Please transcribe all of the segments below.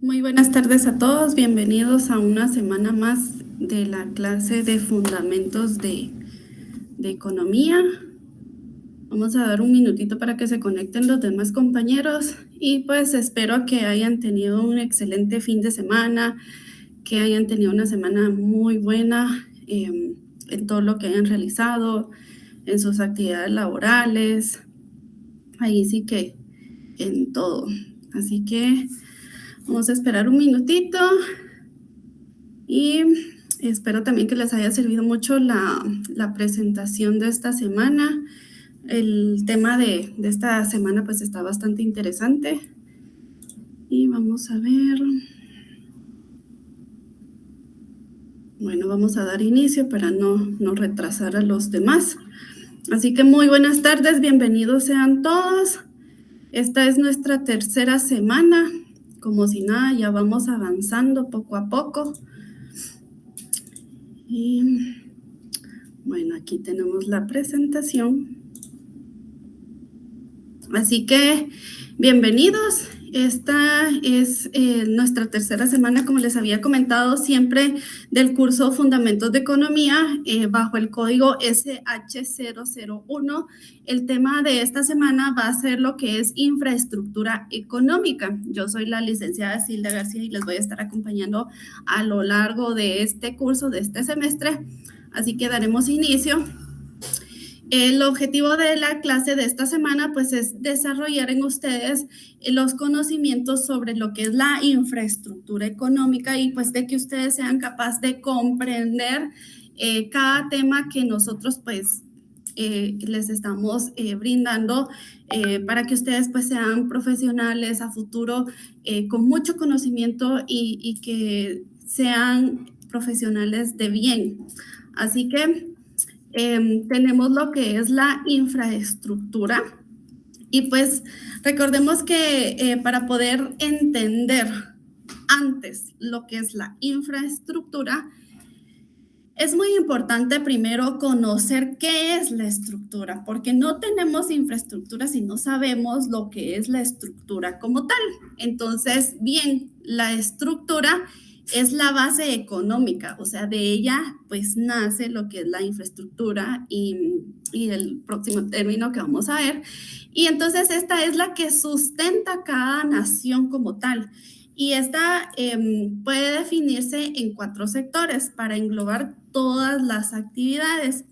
Muy buenas tardes a todos, bienvenidos a una semana más de la clase de Fundamentos de Economía. Vamos a dar un minutito para que se conecten los demás compañeros y pues espero que hayan tenido un excelente fin de semana, que hayan tenido una semana muy buena en todo lo que hayan realizado, en sus actividades laborales, ahí sí que en todo. Así que vamos a esperar un minutito y espero también que les haya servido mucho la presentación de esta semana. El tema de esta semana pues está bastante interesante. Y vamos a ver. Bueno, vamos a dar inicio para no retrasar a los demás. Así que muy buenas tardes, bienvenidos sean todos. Esta es nuestra tercera semana. Como si nada, ya vamos avanzando poco a poco. Y bueno, aquí tenemos la presentación. Así que bienvenidos. Esta es nuestra tercera semana, como les había comentado, siempre del curso Fundamentos de Economía bajo el código SH001. El tema de esta semana va a ser lo que es infraestructura económica. Yo soy la licenciada Silvia García y les voy a estar acompañando a lo largo de este curso, de este semestre. Así que daremos inicio. El objetivo de la clase de esta semana pues es desarrollar en ustedes los conocimientos sobre lo que es la infraestructura económica y pues de que ustedes sean capaces de comprender cada tema que nosotros pues les estamos brindando para que ustedes pues sean profesionales a futuro con mucho conocimiento y que sean profesionales de bien. Así que tenemos lo que es la infraestructura y pues recordemos que para poder entender antes lo que es la infraestructura, es muy importante primero conocer qué es la estructura, porque no tenemos infraestructura si no sabemos lo que es la estructura como tal. Entonces, bien, la estructura es la base económica, o sea, de ella pues nace lo que es la infraestructura y el próximo término que vamos a ver. Y entonces esta es la que sustenta cada nación como tal. Y esta puede definirse en 4 sectores para englobar todas las actividades.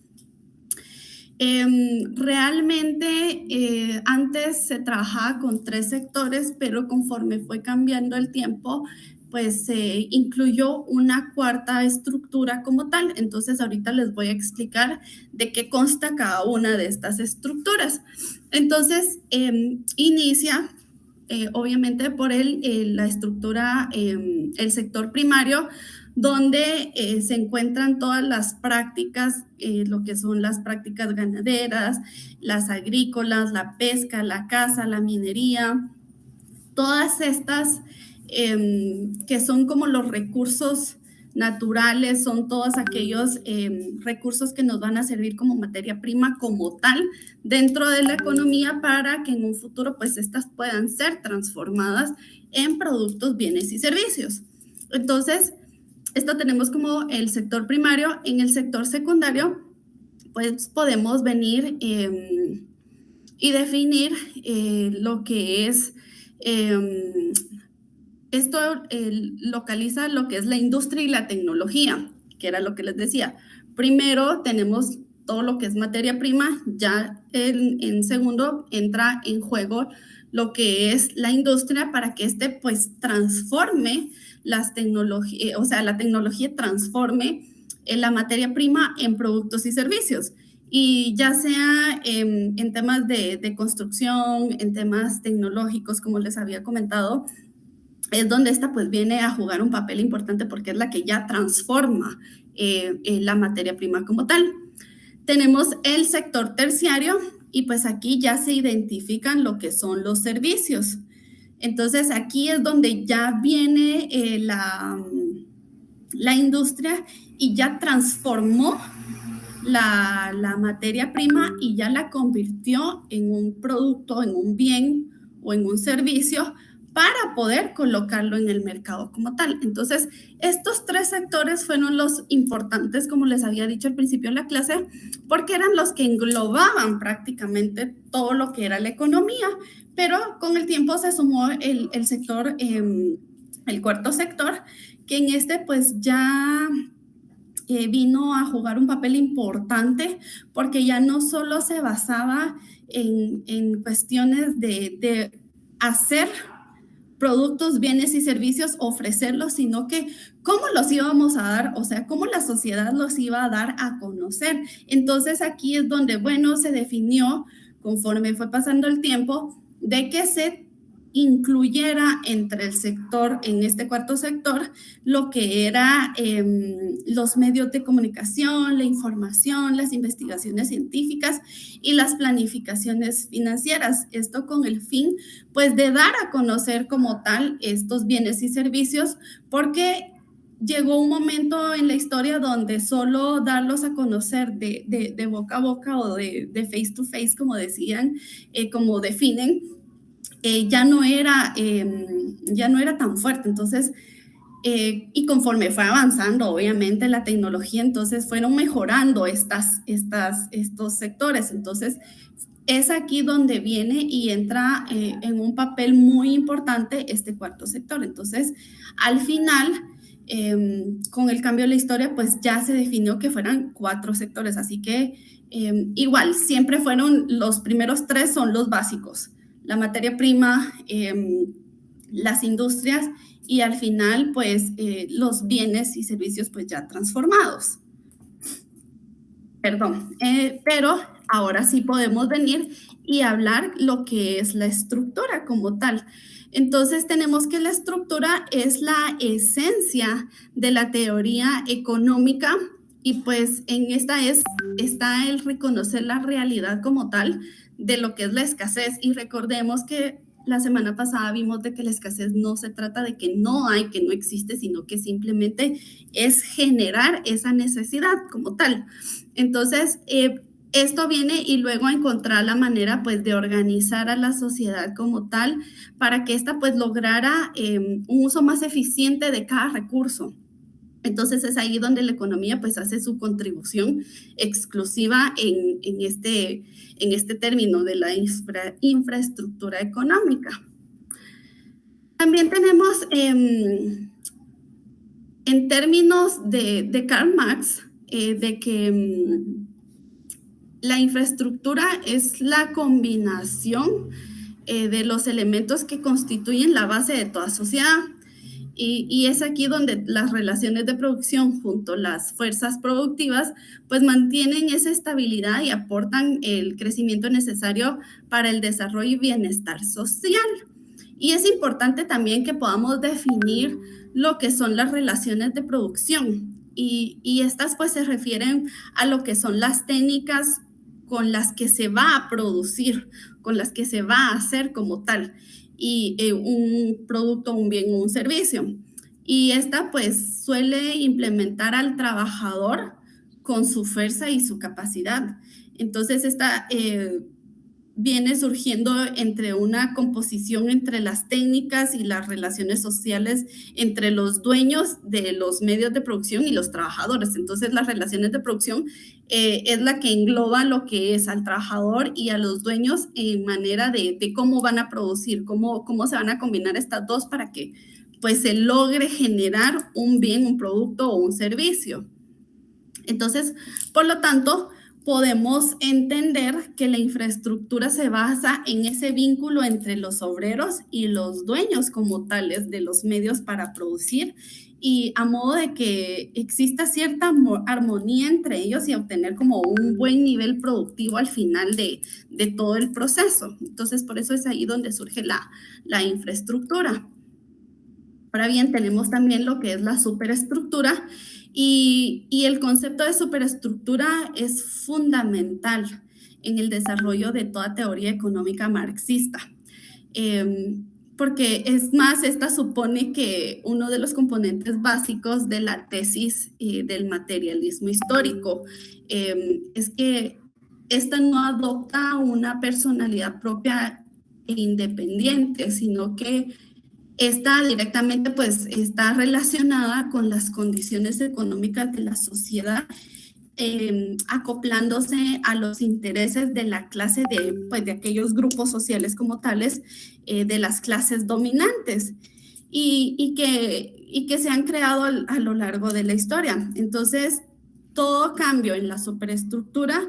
Realmente antes se trabajaba con 3 sectores, pero conforme fue cambiando el tiempo, pues se incluyó una cuarta estructura como tal. Entonces ahorita les voy a explicar de qué consta cada una de estas estructuras. Entonces inicia obviamente por la estructura, el sector primario, donde se encuentran todas las prácticas, lo que son las prácticas ganaderas, las agrícolas, la pesca, la caza, la minería, todas estas que son como los recursos naturales, son todos aquellos recursos que nos van a servir como materia prima como tal dentro de la economía para que en un futuro pues estas puedan ser transformadas en productos, bienes y servicios. Entonces, esto tenemos como el sector primario. En el sector secundario, pues podemos venir y definir lo que es esto localiza lo que es la industria y la tecnología, que era lo que les decía. Primero tenemos todo lo que es materia prima, ya en segundo entra en juego lo que es la industria para que pues transforme las tecnologías, o sea, la tecnología transforme la materia prima en productos y servicios. Y ya sea en temas de construcción, en temas tecnológicos, como les había comentado, es donde esta pues viene a jugar un papel importante porque es la que ya transforma la materia prima como tal. Tenemos el sector terciario y pues aquí ya se identifican lo que son los servicios. Entonces aquí es donde ya viene la industria y ya transformó la materia prima y ya la convirtió en un producto, en un bien o en un servicio para poder colocarlo en el mercado como tal. Entonces, estos tres sectores fueron los importantes, como les había dicho al principio de la clase, porque eran los que englobaban prácticamente todo lo que era la economía, pero con el tiempo se sumó el sector, el cuarto sector, que en este pues ya vino a jugar un papel importante porque ya no solo se basaba en cuestiones de hacer productos, bienes y servicios, ofrecerlos, sino que cómo los íbamos a dar, o sea, cómo la sociedad los iba a dar a conocer. Entonces aquí es donde, bueno, se definió conforme fue pasando el tiempo de que se incluyera entre el sector, en este cuarto sector, lo que era los medios de comunicación, la información, las investigaciones científicas y las planificaciones financieras. Esto con el fin pues de dar a conocer como tal estos bienes y servicios, porque llegó un momento en la historia donde solo darlos a conocer de boca a boca o de face to face, como decían, como definen, ya no era tan fuerte. Entonces, y conforme fue avanzando, obviamente, la tecnología, entonces fueron mejorando estos sectores. Entonces, es aquí donde viene y entra en un papel muy importante este cuarto sector. Entonces, al final, con el cambio de la historia, pues ya se definió que fueran cuatro sectores. Así que igual, siempre fueron los primeros tres son los básicos: la materia prima, las industrias y al final, pues los bienes y servicios pues ya transformados. Perdón, pero ahora sí podemos venir y hablar lo que es la estructura como tal. Entonces tenemos que la estructura es la esencia de la teoría económica y pues en esta está el reconocer la realidad como tal de lo que es la escasez. Y recordemos que la semana pasada vimos de que la escasez no se trata de que no hay, que no existe, sino que simplemente es generar esa necesidad como tal. Entonces, esto viene y luego a encontrar la manera pues de organizar a la sociedad como tal para que ésta pues lograra un uso más eficiente de cada recurso. Entonces es ahí donde la economía pues hace su contribución exclusiva en este término de la infraestructura económica. También tenemos en términos de Karl Marx, de que la infraestructura es la combinación de los elementos que constituyen la base de toda sociedad. Y es aquí donde las relaciones de producción junto a las fuerzas productivas pues mantienen esa estabilidad y aportan el crecimiento necesario para el desarrollo y bienestar social. Y es importante también que podamos definir lo que son las relaciones de producción. Y estas pues se refieren a lo que son las técnicas con las que se va a producir, con las que se va a hacer como tal, y un producto, un bien o un servicio. Y esta pues suele implementar al trabajador con su fuerza y su capacidad. Entonces esta viene surgiendo entre una composición entre las técnicas y las relaciones sociales entre los dueños de los medios de producción y los trabajadores. Entonces, las relaciones de producción es la que engloba lo que es al trabajador y a los dueños en manera de cómo van a producir, cómo se van a combinar estas dos para que pues se logre generar un bien, un producto o un servicio. Entonces, por lo tanto, podemos entender que la infraestructura se basa en ese vínculo entre los obreros y los dueños como tales de los medios para producir, y a modo de que exista cierta armonía entre ellos y obtener como un buen nivel productivo al final de todo el proceso. Entonces, por eso es ahí donde surge la infraestructura. Ahora bien, tenemos también lo que es la superestructura, y el concepto de superestructura es fundamental en el desarrollo de toda teoría económica marxista. Porque es más, esta supone que uno de los componentes básicos de la tesis del materialismo histórico es que esta no adopta una personalidad propia e independiente, sino que Esta directamente pues está relacionada con las condiciones económicas de la sociedad, acoplándose a los intereses de la clase pues, de aquellos grupos sociales como tales, de las clases dominantes y que se han creado a lo largo de la historia. Entonces, todo cambio en la superestructura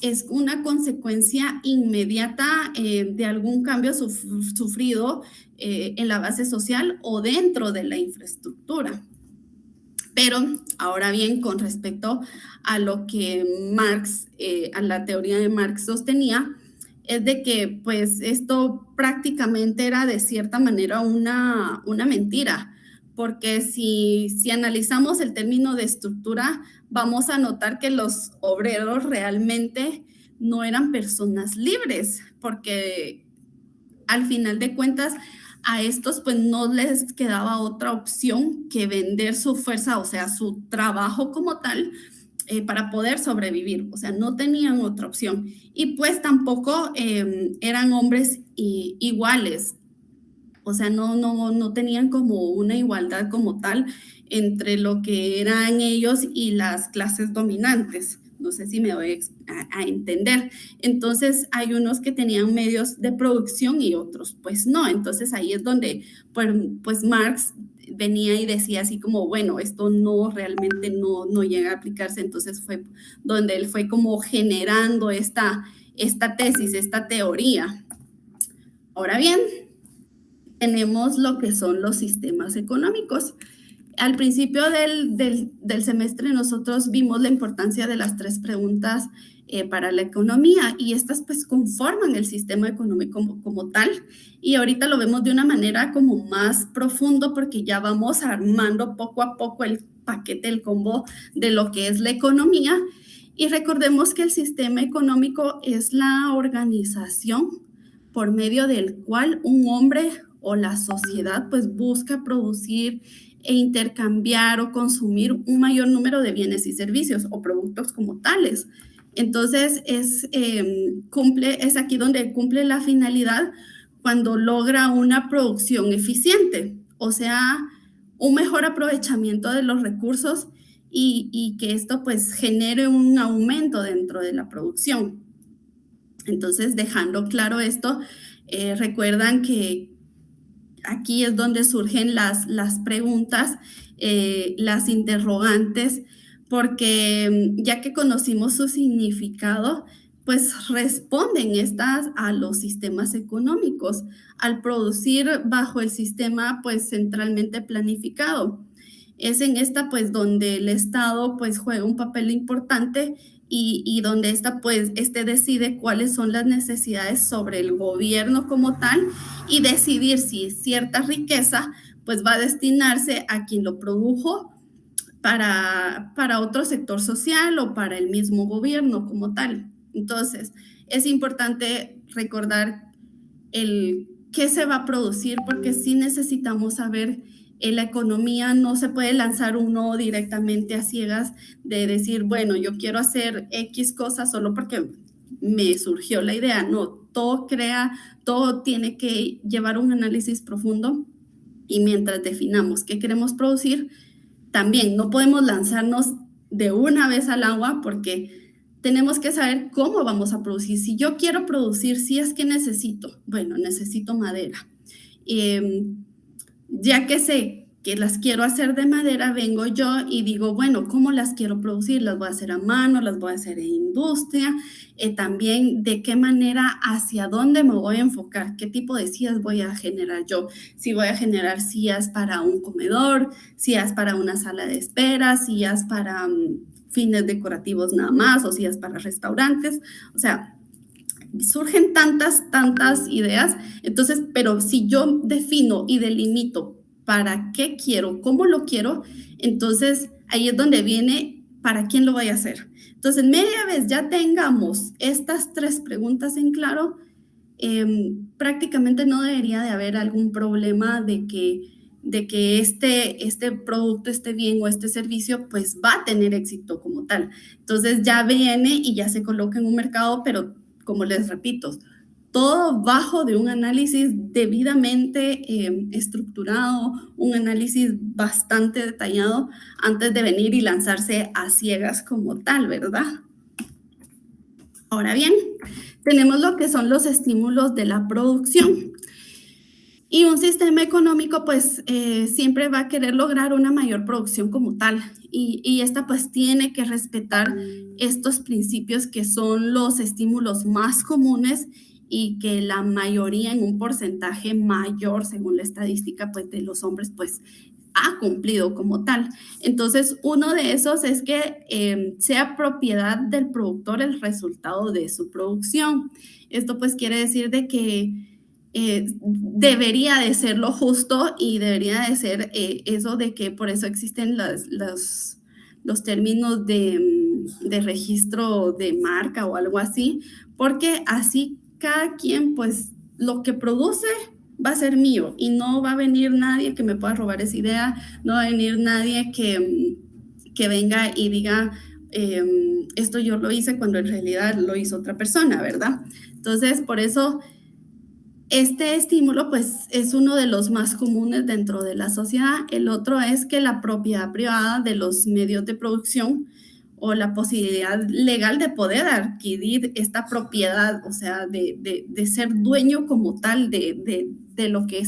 es una consecuencia inmediata de algún cambio sufrido en la base social o dentro de la infraestructura. Pero ahora bien, con respecto a lo que Marx, a la teoría de Marx sostenía, es de que pues esto prácticamente era de cierta manera una mentira, porque si analizamos el término de estructura, vamos a notar que los obreros realmente no eran personas libres, porque al final de cuentas a estos pues no les quedaba otra opción que vender su fuerza, o sea, su trabajo como tal, para poder sobrevivir, o sea, no tenían otra opción. Y pues tampoco eran hombres iguales, o sea, no tenían como una igualdad como tal entre lo que eran ellos y las clases dominantes. No sé si me doy a entender. Entonces, hay unos que tenían medios de producción y otros pues no. Entonces, ahí es donde pues Marx venía y decía así como, bueno, esto no realmente no llega a aplicarse. Entonces, fue donde él fue como generando esta tesis, esta teoría. Ahora bien, tenemos lo que son los sistemas económicos. Al principio del semestre nosotros vimos la importancia de las 3 preguntas para la economía y estas pues conforman el sistema económico como tal, y ahorita lo vemos de una manera como más profundo porque ya vamos armando poco a poco el paquete, el combo de lo que es la economía. Y recordemos que el sistema económico es la organización por medio del cual un hombre o la sociedad pues busca producir e intercambiar o consumir un mayor número de bienes y servicios o productos como tales. Entonces es aquí donde cumple la finalidad cuando logra una producción eficiente, o sea, un mejor aprovechamiento de los recursos y que esto pues genere un aumento dentro de la producción. Entonces, dejando claro esto, recuerdan que aquí es donde surgen las preguntas, las interrogantes, porque ya que conocimos su significado, pues responden estas a los sistemas económicos al producir bajo el sistema pues centralmente planificado. Es en esta pues donde el Estado pues juega un papel importante y donde pues decide cuáles son las necesidades sobre el gobierno como tal y decidir si cierta riqueza pues va a destinarse a quien lo produjo para otro sector social o para el mismo gobierno como tal. Entonces, es importante recordar el qué se va a producir porque sí necesitamos saber en la economía no se puede lanzar uno directamente a ciegas de decir, bueno, yo quiero hacer X cosas solo porque me surgió la idea. No, todo tiene que llevar un análisis profundo y mientras definamos qué queremos producir, también no podemos lanzarnos de una vez al agua porque tenemos que saber cómo vamos a producir. Si yo quiero producir, si es que necesito madera. Ya que sé que las quiero hacer de madera, vengo yo y digo, bueno, ¿cómo las quiero producir? Las voy a hacer a mano, las voy a hacer en industria, también de qué manera, hacia dónde me voy a enfocar, qué tipo de sillas voy a generar yo, si voy a generar sillas para un comedor, sillas para una sala de espera, sillas para fines decorativos nada más o sillas para restaurantes, o sea, surgen tantas ideas. Entonces, pero si yo defino y delimito para qué quiero, cómo lo quiero, entonces ahí es donde viene para quién lo voy a hacer. Entonces, media vez ya tengamos estas 3 preguntas en claro, prácticamente no debería de haber algún problema de que este producto, este bien o este servicio, pues va a tener éxito como tal. Entonces ya viene y ya se coloca en un mercado, pero como les repito, todo bajo de un análisis debidamente estructurado, un análisis bastante detallado antes de venir y lanzarse a ciegas como tal, ¿verdad? Ahora bien, tenemos lo que son los estímulos de la producción. Y un sistema económico, pues, siempre va a querer lograr una mayor producción como tal. Y esta, pues, tiene que respetar estos principios que son los estímulos más comunes y que la mayoría, en un porcentaje mayor, según la estadística, pues, de los hombres, pues, ha cumplido como tal. Entonces, uno de esos es que sea propiedad del productor el resultado de su producción. Esto, pues, quiere decir de que debería de ser lo justo y debería de ser eso de que por eso existen los términos de registro de marca o algo así, porque así cada quien, pues, lo que produce va a ser mío y no va a venir nadie que me pueda robar esa idea, no va a venir nadie que venga y diga, esto yo lo hice cuando en realidad lo hizo otra persona, ¿verdad? Entonces, por eso este estímulo, pues, es uno de los más comunes dentro de la sociedad. El otro es que la propiedad privada de los medios de producción o la posibilidad legal de poder adquirir esta propiedad, o sea, de ser dueño como tal de lo que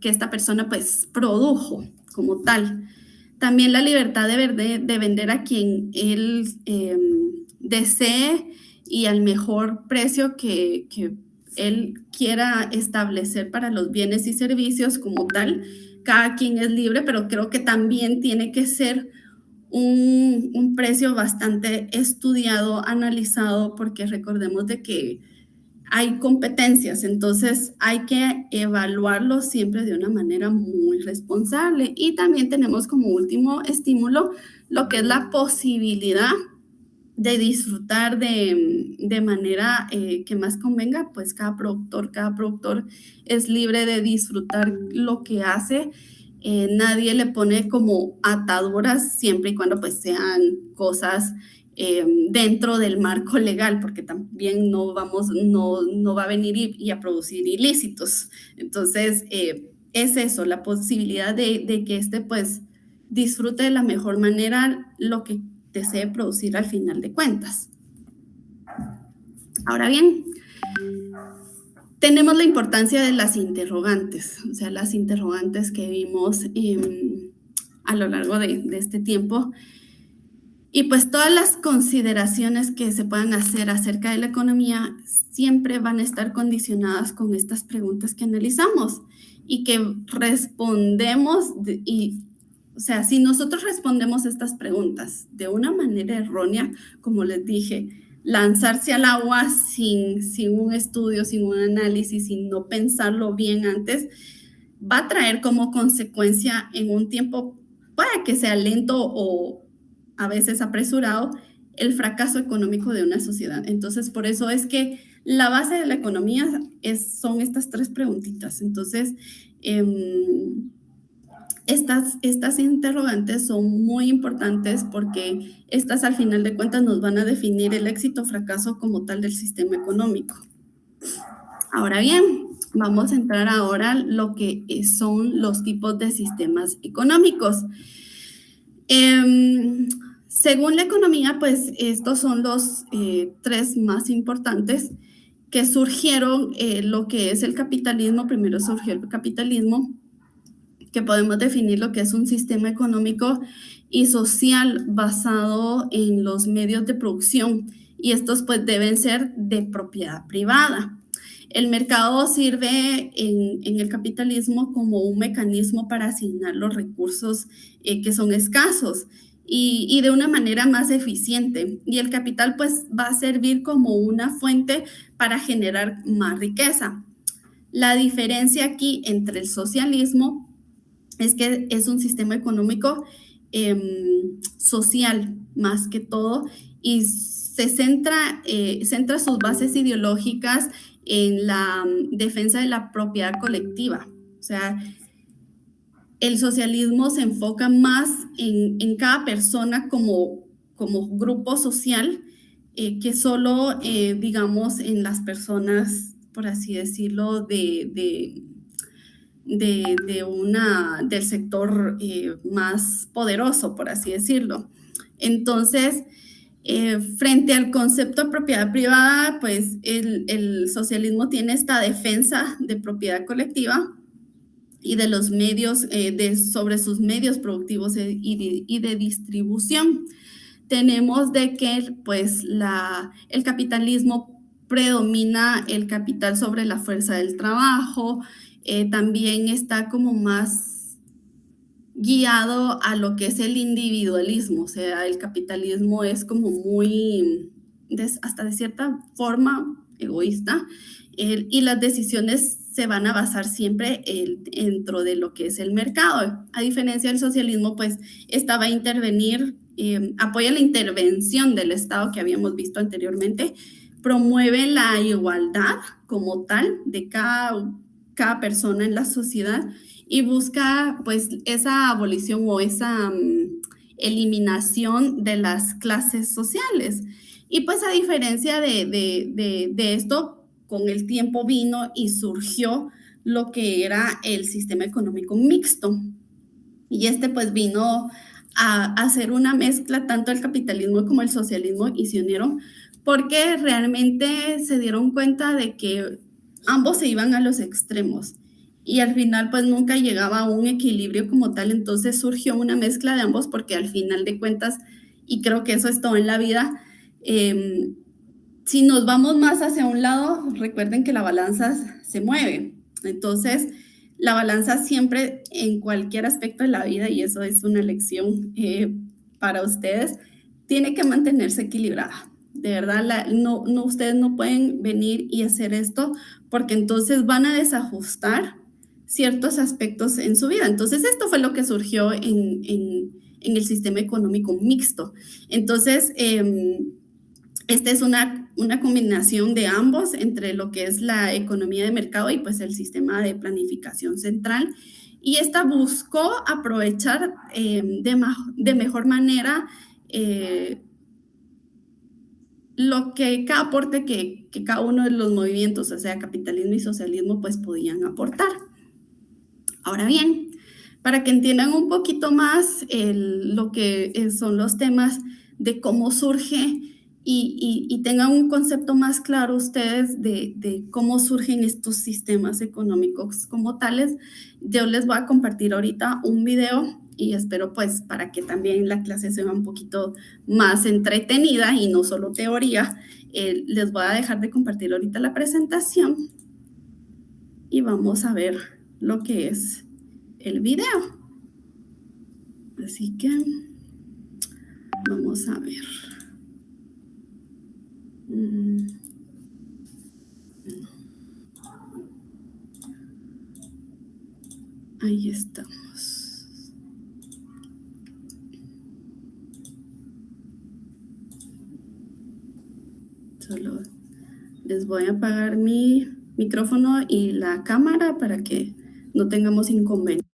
que esta persona, pues, produjo como tal. También la libertad de vender a quien él desee y al mejor precio que él quiera establecer para los bienes y servicios como tal. Cada quien es libre, pero creo que también tiene que ser un precio bastante estudiado, analizado, porque recordemos de que hay competencias, entonces hay que evaluarlo siempre de una manera muy responsable. Y también tenemos como último estímulo lo que es la posibilidad de disfrutar de manera que más convenga, pues cada productor es libre de disfrutar lo que hace. Nadie le pone como ataduras siempre y cuando pues sean cosas dentro del marco legal, porque también no va a venir y a producir ilícitos. Entonces, es eso, la posibilidad de que este pues disfrute de la mejor manera lo que desee producir al final de cuentas. Ahora bien, tenemos la importancia de las interrogantes, o sea, las interrogantes que vimos a lo largo de este tiempo. Y pues todas las consideraciones que se puedan hacer acerca de la economía siempre van a estar condicionadas con estas preguntas que analizamos y que respondemos o sea, si nosotros respondemos estas preguntas de una manera errónea, como les dije, lanzarse al agua sin un estudio, sin un análisis, sin no pensarlo bien antes, va a traer como consecuencia en un tiempo, puede que sea lento o a veces apresurado, el fracaso económico de una sociedad. Entonces, por eso es que la base de la economía son estas tres preguntitas. Entonces, estas interrogantes son muy importantes porque estas al final de cuentas nos van a definir el éxito o fracaso como tal del sistema económico. Ahora bien, vamos a entrar ahora a lo que son los tipos de sistemas económicos. Según la economía, pues estos son los tres más importantes que surgieron, lo que es el capitalismo. Primero surgió el capitalismo, que podemos definir lo que es un sistema económico y social basado en los medios de producción, y estos pues deben ser de propiedad privada. El mercado sirve en el capitalismo como un mecanismo para asignar los recursos que son escasos y de una manera más eficiente. Y el capital pues va a servir como una fuente para generar más riqueza. La diferencia aquí entre el socialismo es que es un sistema económico social más que todo y centra sus bases ideológicas en la defensa de la propiedad colectiva. O sea, el socialismo se enfoca más en cada persona como grupo social que solo, digamos, en las personas, por así decirlo, del sector más poderoso, por así decirlo. Entonces, frente al concepto de propiedad privada, pues el socialismo tiene esta defensa de propiedad colectiva y de los medios, sobre sus medios productivos y de distribución. Tenemos de que pues el capitalismo predomina el capital sobre la fuerza del trabajo, también está como más guiado a lo que es el individualismo, o sea, el capitalismo es como muy, hasta de cierta forma, egoísta, y las decisiones se van a basar siempre dentro de lo que es el mercado. A diferencia del socialismo, pues esta va a intervenir, apoya la intervención del Estado que habíamos visto anteriormente, promueve la igualdad como tal de cada persona en la sociedad y busca pues esa abolición o esa eliminación de las clases sociales. Y pues a diferencia de esto, con el tiempo vino y surgió lo que era el sistema económico mixto. Y este pues vino a hacer una mezcla tanto el capitalismo como el socialismo y se unieron porque realmente se dieron cuenta de que ambos se iban a los extremos y al final pues nunca llegaba a un equilibrio como tal, entonces surgió una mezcla de ambos porque al final de cuentas, y creo que eso es todo en la vida, si nos vamos más hacia un lado, recuerden que la balanza se mueve, entonces la balanza siempre en cualquier aspecto de la vida, y eso es una lección para ustedes, tiene que mantenerse equilibrada. De verdad, ustedes no pueden venir y hacer esto porque entonces van a desajustar ciertos aspectos en su vida. Entonces, esto fue lo que surgió en el sistema económico mixto. Entonces, esta es una combinación de ambos entre lo que es la economía de mercado y pues el sistema de planificación central. Y esta buscó aprovechar de mejor manera cada aporte que cada uno de los movimientos, o sea, capitalismo y socialismo, pues podían aportar. Ahora bien, para que entiendan un poquito más lo que son los temas de cómo surge y tengan un concepto más claro ustedes de cómo surgen estos sistemas económicos como tales, yo les voy a compartir ahorita un video y espero pues para que también la clase sea un poquito más entretenida y no solo teoría. Les voy a dejar de compartir ahorita la presentación y vamos a ver lo que es el video. Así que vamos a ver. Ahí estamos. Solo les voy a apagar mi micrófono y la cámara para que no tengamos inconvenientes.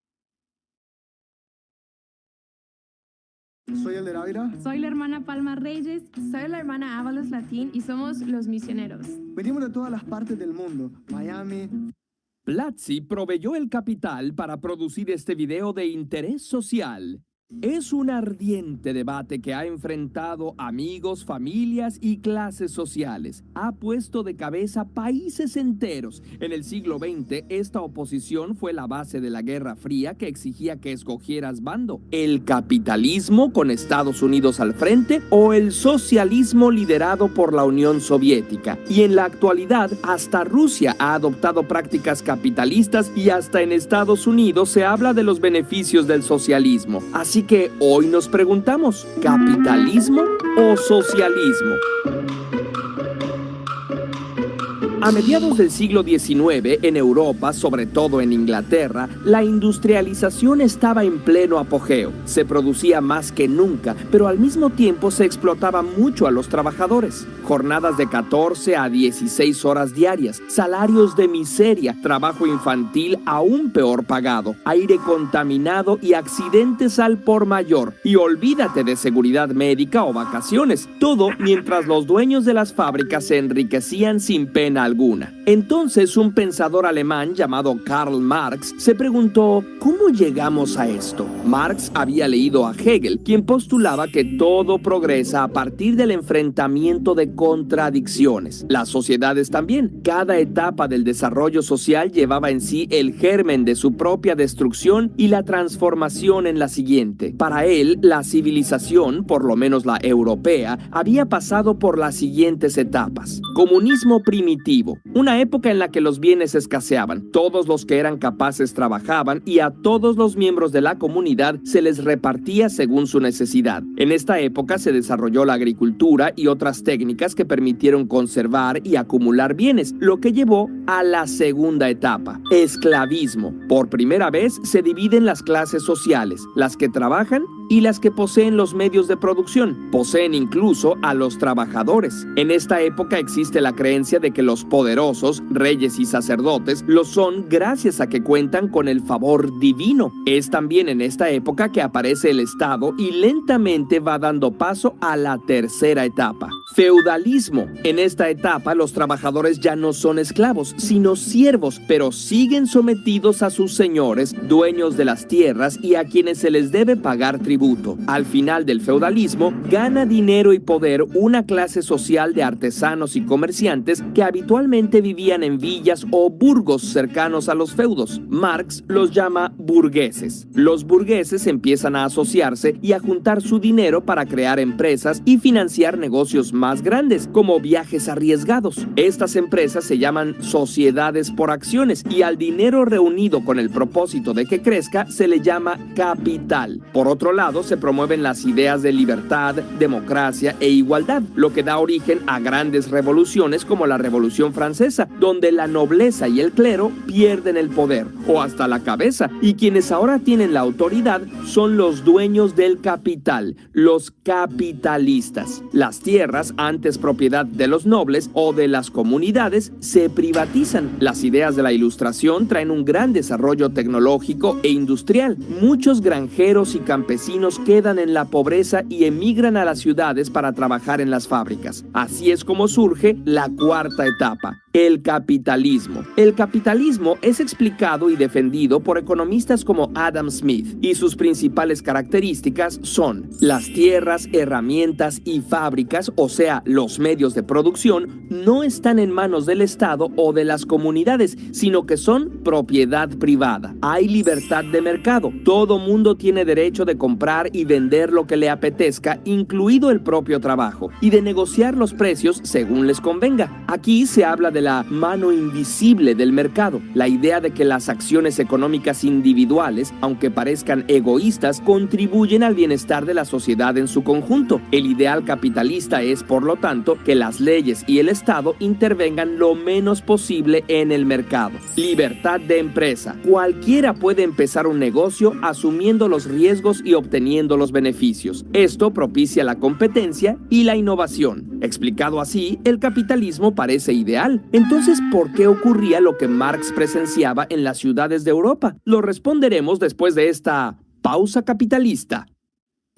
Soy Elder Ávila. Soy la hermana Palma Reyes. Soy la hermana Ábalos Latín y somos los misioneros. Venimos de todas las partes del mundo. Miami. Platzi proveyó el capital para producir este video de interés social. Es un ardiente debate que ha enfrentado amigos, familias y clases sociales. Ha puesto de cabeza países enteros. En el siglo XX, esta oposición fue la base de la Guerra Fría que exigía que escogieras bando. ¿El capitalismo con Estados Unidos al frente o el socialismo liderado por la Unión Soviética? Y en la actualidad, hasta Rusia ha adoptado prácticas capitalistas y hasta en Estados Unidos se habla de los beneficios del socialismo. Así que hoy nos preguntamos, ¿capitalismo o socialismo? A mediados del siglo XIX, en Europa, sobre todo en Inglaterra, la industrialización estaba en pleno apogeo. Se producía más que nunca, pero al mismo tiempo se explotaba mucho a los trabajadores. Jornadas de 14 a 16 horas diarias, salarios de miseria, trabajo infantil aún peor pagado, aire contaminado y accidentes al por mayor. Y olvídate de seguridad médica o vacaciones. Todo mientras los dueños de las fábricas se enriquecían sin pena alguna. Entonces, un pensador alemán llamado Karl Marx se preguntó, ¿cómo llegamos a esto? Marx había leído a Hegel, quien postulaba que todo progresa a partir del enfrentamiento de contradicciones. Las sociedades también. Cada etapa del desarrollo social llevaba en sí el germen de su propia destrucción y la transformación en la siguiente. Para él, la civilización, por lo menos la europea, había pasado por las siguientes etapas. Comunismo primitivo, una época en la que los bienes escaseaban. Todos los que eran capaces trabajaban y a todos los miembros de la comunidad se les repartía según su necesidad. En esta época se desarrolló la agricultura y otras técnicas que permitieron conservar y acumular bienes, lo que llevó a la segunda etapa, esclavismo. Por primera vez se dividen las clases sociales, las que trabajan y las que poseen los medios de producción. Poseen incluso a los trabajadores. En esta época existe la creencia de que los poderosos, reyes y sacerdotes, lo son gracias a que cuentan con el favor divino. Es también en esta época que aparece el Estado y lentamente va dando paso a la tercera etapa, feudalismo. En esta etapa los trabajadores ya no son esclavos, sino siervos, pero siguen sometidos a sus señores, dueños de las tierras y a quienes se les debe pagar tributo. Al final del feudalismo, gana dinero y poder una clase social de artesanos y comerciantes que habitualmente vivían en villas o burgos cercanos a los feudos. Marx los llama burgueses. Los burgueses empiezan a asociarse y a juntar su dinero para crear empresas y financiar negocios más grandes, como viajes arriesgados. Estas empresas se llaman sociedades por acciones y al dinero reunido con el propósito de que crezca se le llama capital. Por otro lado, se promueven las ideas de libertad, democracia e igualdad, lo que da origen a grandes revoluciones como la Revolución Francesa, donde la nobleza y el clero pierden el poder, o hasta la cabeza, y quienes ahora tienen la autoridad son los dueños del capital, los capitalistas. Las tierras, antes propiedad de los nobles o de las comunidades, se privatizan. Las ideas de la Ilustración traen un gran desarrollo tecnológico e industrial. Muchos granjeros y campesinos quedan en la pobreza y emigran a las ciudades para trabajar en las fábricas. Así es como surge la cuarta etapa, el capitalismo. El capitalismo es explicado y defendido por economistas como Adam Smith, y sus principales características son las tierras, herramientas y fábricas, o sea, los medios de producción, no están en manos del Estado o de las comunidades, sino que son propiedad privada. Hay libertad de mercado. Todo mundo tiene derecho de comprar y vender lo que le apetezca, incluido el propio trabajo, y de negociar los precios según les convenga. Aquí se habla de la mano invisible del mercado, la idea de que las acciones económicas individuales, aunque parezcan egoístas, contribuyen al bienestar de la sociedad en su conjunto. El ideal capitalista es, por lo tanto, que las leyes y el Estado intervengan lo menos posible en el mercado. Libertad de empresa. Cualquiera puede empezar un negocio asumiendo los riesgos y obteniendo los beneficios. Esto propicia la competencia y la innovación. Explicado así, el capitalismo parece ideal. Entonces, ¿por qué ocurría lo que Marx presenciaba en las ciudades de Europa? Lo responderemos después de esta pausa capitalista.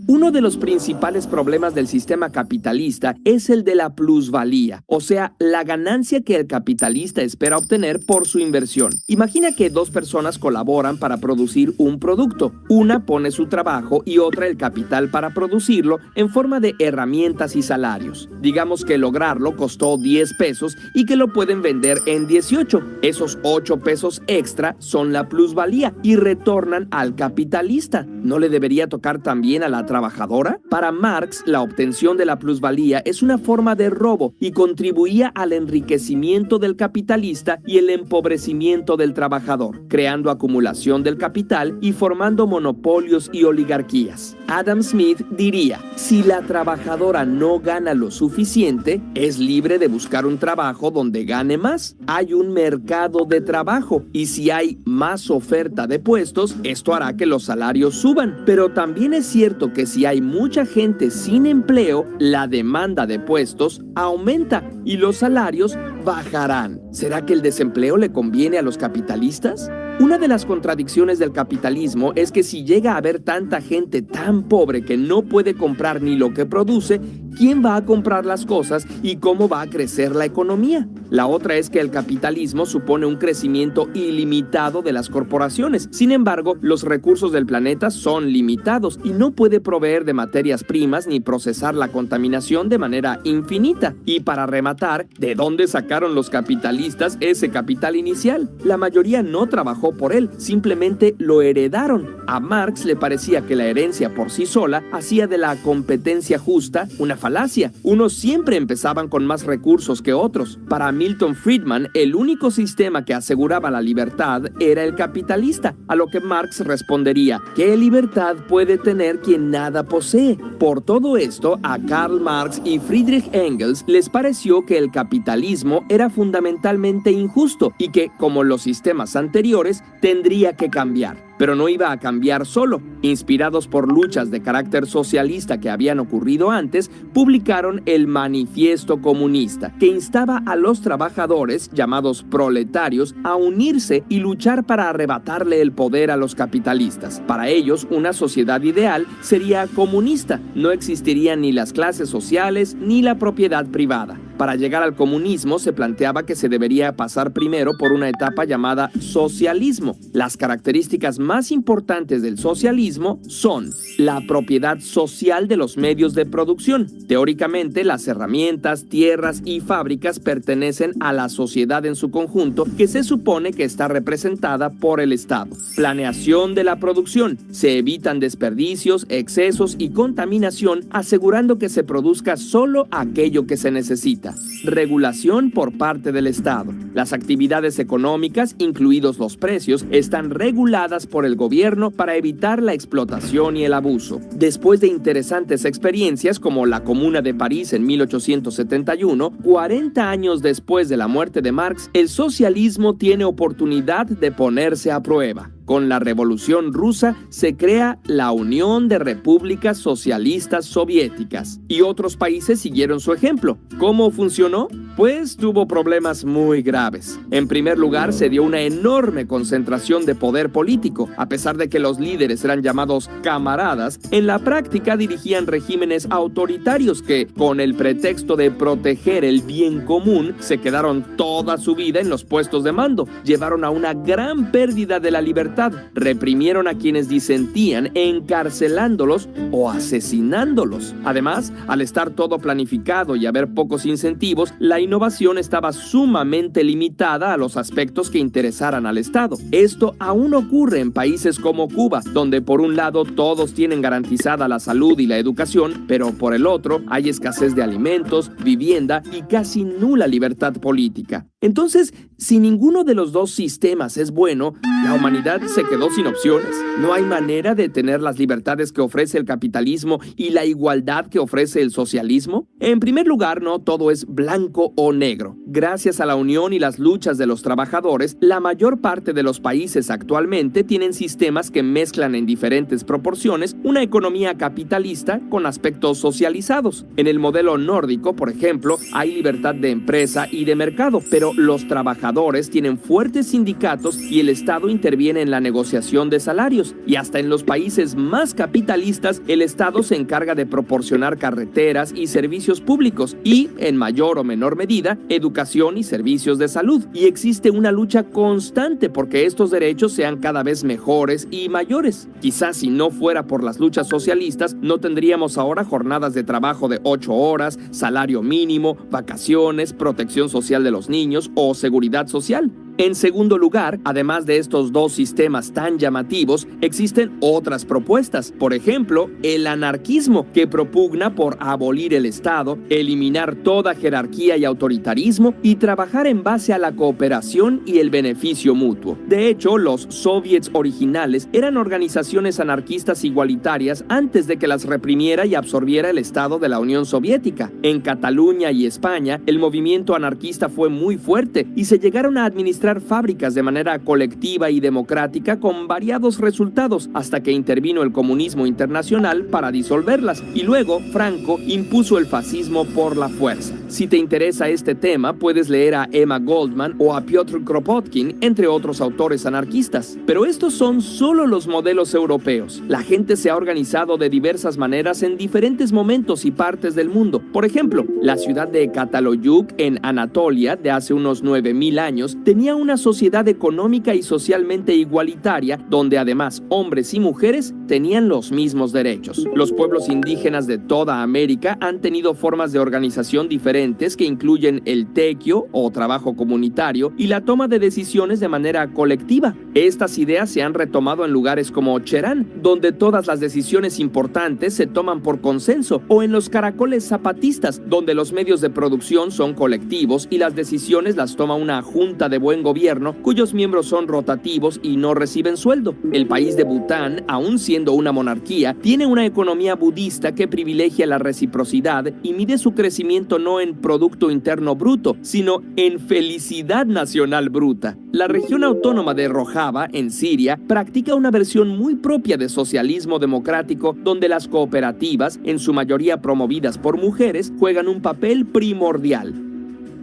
Uno de los principales problemas del sistema capitalista es el de la plusvalía, o sea, la ganancia que el capitalista espera obtener por su inversión. Imagina que dos personas colaboran para producir un producto. Una pone su trabajo y otra el capital para producirlo en forma de herramientas y salarios. Digamos que lograrlo costó 10 pesos y que lo pueden vender en 18. Esos 8 pesos extra son la plusvalía y retornan al capitalista. ¿No le debería tocar también a la trabajadora? Para Marx, la obtención de la plusvalía es una forma de robo y contribuía al enriquecimiento del capitalista y el empobrecimiento del trabajador, creando acumulación del capital y formando monopolios y oligarquías. Adam Smith diría: si la trabajadora no gana lo suficiente, es libre de buscar un trabajo donde gane más. Hay un mercado de trabajo y si hay más oferta de puestos, esto hará que los salarios suban. Pero también es cierto que si hay mucha gente sin empleo, la demanda de puestos aumenta y los salarios bajarán. ¿Será que el desempleo le conviene a los capitalistas? Una de las contradicciones del capitalismo es que si llega a haber tanta gente tan pobre que no puede comprar ni lo que produce, ¿quién va a comprar las cosas y cómo va a crecer la economía? La otra es que el capitalismo supone un crecimiento ilimitado de las corporaciones. Sin embargo, los recursos del planeta son limitados y no puede proveer de materias primas ni procesar la contaminación de manera infinita. Y para rematar, ¿de dónde sacaron los capitalistas ese capital inicial? La mayoría no trabajó por él, simplemente lo heredaron. A Marx le parecía que la herencia por sí sola hacía de la competencia justa una falacia. Unos siempre empezaban con más recursos que otros. Para Milton Friedman, el único sistema que aseguraba la libertad era el capitalista, a lo que Marx respondería: ¿qué libertad puede tener quien nada posee? Por todo esto, a Karl Marx y Friedrich Engels les pareció que el capitalismo era fundamentalmente injusto y que, como los sistemas anteriores, tendría que cambiar. Pero no iba a cambiar solo. Inspirados por luchas de carácter socialista que habían ocurrido antes, publicaron el Manifiesto Comunista, que instaba a los trabajadores, llamados proletarios, a unirse y luchar para arrebatarle el poder a los capitalistas. Para ellos, una sociedad ideal sería comunista. No existirían ni las clases sociales ni la propiedad privada. Para llegar al comunismo se planteaba que se debería pasar primero por una etapa llamada socialismo. Las características más importantes del socialismo son la propiedad social de los medios de producción. Teóricamente, las herramientas, tierras y fábricas pertenecen a la sociedad en su conjunto, que se supone que está representada por el Estado. Planeación de la producción. Se evitan desperdicios, excesos y contaminación, asegurando que se produzca solo aquello que se necesita. Regulación por parte del Estado. Las actividades económicas, incluidos los precios, están reguladas por el gobierno para evitar la explotación y el abuso. Después de interesantes experiencias como la Comuna de París en 1871, 40 años después de la muerte de Marx, el socialismo tiene oportunidad de ponerse a prueba. Con la Revolución Rusa se crea la Unión de Repúblicas Socialistas Soviéticas y otros países siguieron su ejemplo. ¿Cómo funcionó? Pues tuvo problemas muy graves. En primer lugar, se dio una enorme concentración de poder político. A pesar de que los líderes eran llamados camaradas, en la práctica dirigían regímenes autoritarios que, con el pretexto de proteger el bien común, se quedaron toda su vida en los puestos de mando. Llevaron a una gran pérdida de la libertad. Reprimieron a quienes disentían, encarcelándolos o asesinándolos. Además, al estar todo planificado y haber pocos incentivos, la innovación estaba sumamente limitada a los aspectos que interesaran al Estado. Esto aún ocurre en países como Cuba, donde por un lado todos tienen garantizada la salud y la educación, pero por el otro hay escasez de alimentos, vivienda y casi nula libertad política. Entonces, si ninguno de los dos sistemas es bueno, la humanidad se quedó sin opciones. No hay manera de tener las libertades que ofrece el capitalismo y la igualdad que ofrece el socialismo. En primer lugar, no todo es blanco o negro. Gracias a la unión y las luchas de los trabajadores, la mayor parte de los países actualmente tienen sistemas que mezclan en diferentes proporciones una economía capitalista con aspectos socializados. En el modelo nórdico, por ejemplo, hay libertad de empresa y de mercado, pero los trabajadores tienen fuertes sindicatos y el Estado interviene en la negociación de salarios. Y hasta en los países más capitalistas, el Estado se encarga de proporcionar carreteras y servicios públicos y, en mayor o menor medida, educación y servicios de salud. Y existe una lucha constante porque estos derechos sean cada vez mejores y mayores. Quizás si no fuera por las luchas socialistas, no tendríamos ahora jornadas de trabajo de 8 horas, salario mínimo, vacaciones, protección social de los niños o seguridad social. En segundo lugar, además de estos dos sistemas tan llamativos, existen otras propuestas. Por ejemplo, el anarquismo, que propugna por abolir el Estado, eliminar toda jerarquía y autoritarismo y trabajar en base a la cooperación y el beneficio mutuo. De hecho, los soviets originales eran organizaciones anarquistas igualitarias antes de que las reprimiera y absorbiera el Estado de la Unión Soviética. En Cataluña y España, el movimiento anarquista fue muy fuerte y se llegaron a administrar fábricas de manera colectiva y democrática con variados resultados hasta que intervino el comunismo internacional para disolverlas y luego Franco impuso el fascismo por la fuerza. Si te interesa este tema, puedes leer a Emma Goldman o a Piotr Kropotkin, entre otros autores anarquistas. Pero estos son solo los modelos europeos. La gente se ha organizado de diversas maneras en diferentes momentos y partes del mundo. Por ejemplo, la ciudad de Cataloyuc en Anatolia de hace unos 9000 años tenía una sociedad económica y socialmente igualitaria donde además hombres y mujeres tenían los mismos derechos. Los pueblos indígenas de toda América han tenido formas de organización diferentes que incluyen el tequio o trabajo comunitario y la toma de decisiones de manera colectiva. Estas ideas se han retomado en lugares como Cherán, donde todas las decisiones importantes se toman por consenso, o en los caracoles zapatistas, donde los medios de producción son colectivos y las decisiones las toma una junta de buen gobierno cuyos miembros son rotativos y no reciben sueldo. El país de Bután, aun siendo una monarquía, tiene una economía budista que privilegia la reciprocidad y mide su crecimiento no en Producto Interno Bruto, sino en felicidad nacional bruta. La región autónoma de Rojava, en Siria, practica una versión muy propia de socialismo democrático donde las cooperativas, en su mayoría promovidas por mujeres, juegan un papel primordial.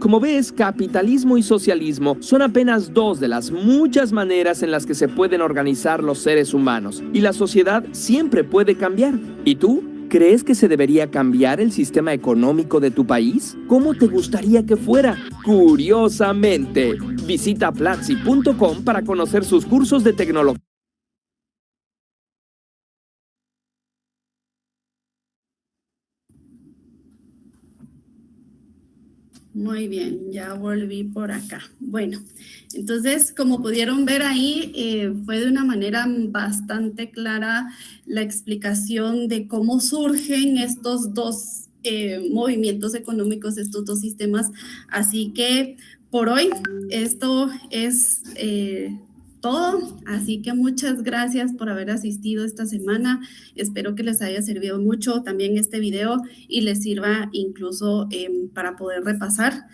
Como ves, capitalismo y socialismo son apenas dos de las muchas maneras en las que se pueden organizar los seres humanos, y la sociedad siempre puede cambiar. ¿Y tú? ¿Crees que se debería cambiar el sistema económico de tu país? ¿Cómo te gustaría que fuera? Curiosamente, visita Platzi.com para conocer sus cursos de tecnología. Muy bien, ya volví por acá. Bueno, entonces, como pudieron ver ahí, fue de una manera bastante clara la explicación de cómo surgen estos dos movimientos económicos, estos dos sistemas. Así que por hoy esto es todo. Así que muchas gracias por haber asistido esta semana. Espero que les haya servido mucho también este video y les sirva incluso para poder repasar.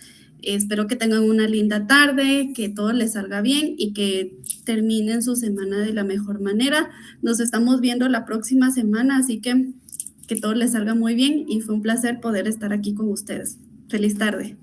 Espero que tengan una linda tarde, que todo les salga bien y que terminen su semana de la mejor manera. Nos estamos viendo la próxima semana, así que todo les salga muy bien y fue un placer poder estar aquí con ustedes. Feliz tarde.